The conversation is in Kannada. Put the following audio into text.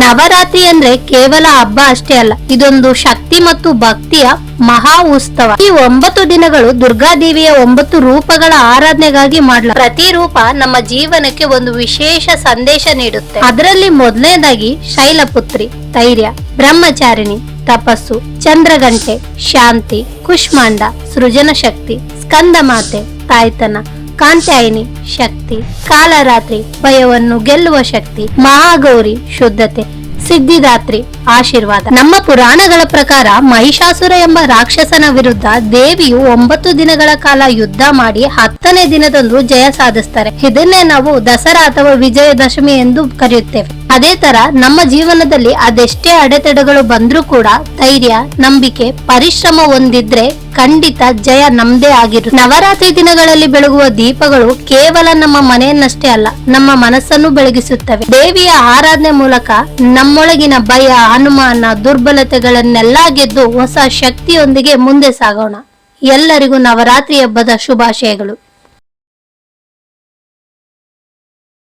ನವರಾತ್ರಿ ಅಂದ್ರೆ ಕೇವಲ ಹಬ್ಬ ಅಷ್ಟೇ ಅಲ್ಲ, ಇದೊಂದು ಶಕ್ತಿ ಮತ್ತು ಭಕ್ತಿಯ ಮಹಾ ಉತ್ಸವ. ಈ 9 ದಿನಗಳು ದುರ್ಗಾದೇವಿಯ 9 ರೂಪಗಳ ಆರಾಧನೆಗಾಗಿ ಮಾಡಲಾಗುತ್ತದೆ. ಪ್ರತಿ ರೂಪ ನಮ್ಮ ಜೀವನಕ್ಕೆ ಒಂದು ವಿಶೇಷ ಸಂದೇಶ ನೀಡುತ್ತೆ. ಅದರಲ್ಲಿ ಮೊದಲನೇದಾಗಿ ಶೈಲಪುತ್ರಿ ಧೈರ್ಯ, ಬ್ರಹ್ಮಚಾರಿಣಿ ತಪಸ್ಸು, ಚಂದ್ರಗಂಟೆ ಶಾಂತಿ, ಕುಷ್ಮಾಂಡ ಸೃಜನ ಶಕ್ತಿ, ಸ್ಕಂದ ಮಾತೆ ತಾಯ್ತನ, ಕಾಂತ್ಯಾಯಿನಿ ಶಕ್ತಿ, ಕಾಲರಾತ್ರಿ ಭಯವನ್ನು ಗೆಲ್ಲುವ ಶಕ್ತಿ, ಮಹಾಗೌರಿ ಶುದ್ಧತೆ, ಸಿದ್ಧಿದಾತ್ರಿ ಆಶೀರ್ವಾದ. ನಮ್ಮ ಪುರಾಣಗಳ ಪ್ರಕಾರ ಮಹಿಷಾಸುರ ಎಂಬ ರಾಕ್ಷಸನ ವಿರುದ್ಧ ದೇವಿಯು 9 ದಿನಗಳ ಕಾಲ ಯುದ್ಧ ಮಾಡಿ 10ನೇ ದಿನದಂದು ಜಯ ಸಾಧಿಸ್ತಾರೆ. ಇದನ್ನೇ ನಾವು ದಸರಾ ಅಥವಾ ವಿಜಯದಶಮಿ ಎಂದು ಕರೆಯುತ್ತೇವೆ. ಅದೇ ತರ ನಮ್ಮ ಜೀವನದಲ್ಲಿ ಅದೆಷ್ಟೇ ಅಡೆತಡೆಗಳು ಬಂದ್ರೂ ಕೂಡ ಧೈರ್ಯ, ನಂಬಿಕೆ, ಪರಿಶ್ರಮ ಹೊಂದಿದ್ರೆ ಖಂಡಿತ ಜಯ ನಮ್ದೇ ಆಗಿರುತ್ತೆ. ನವರಾತ್ರಿ ದಿನಗಳಲ್ಲಿ ಬೆಳಗುವ ದೀಪಗಳು ಕೇವಲ ನಮ್ಮ ಮನೆಯನ್ನಷ್ಟೇ ಅಲ್ಲ, ನಮ್ಮ ಮನಸ್ಸನ್ನು ಬೆಳಗಿಸುತ್ತವೆ. ದೇವಿಯ ಆರಾಧನೆ ಮೂಲಕ ನಮ್ಮೊಳಗಿನ ಭಯ, ಅನುಮಾನ, ದುರ್ಬಲತೆಗಳನ್ನೆಲ್ಲ ಗೆದ್ದು ಹೊಸ ಶಕ್ತಿಯೊಂದಿಗೆ ಮುಂದೆ ಸಾಗೋಣ. ಎಲ್ಲರಿಗೂ ನವರಾತ್ರಿ ಹಬ್ಬದ ಶುಭಾಶಯಗಳು.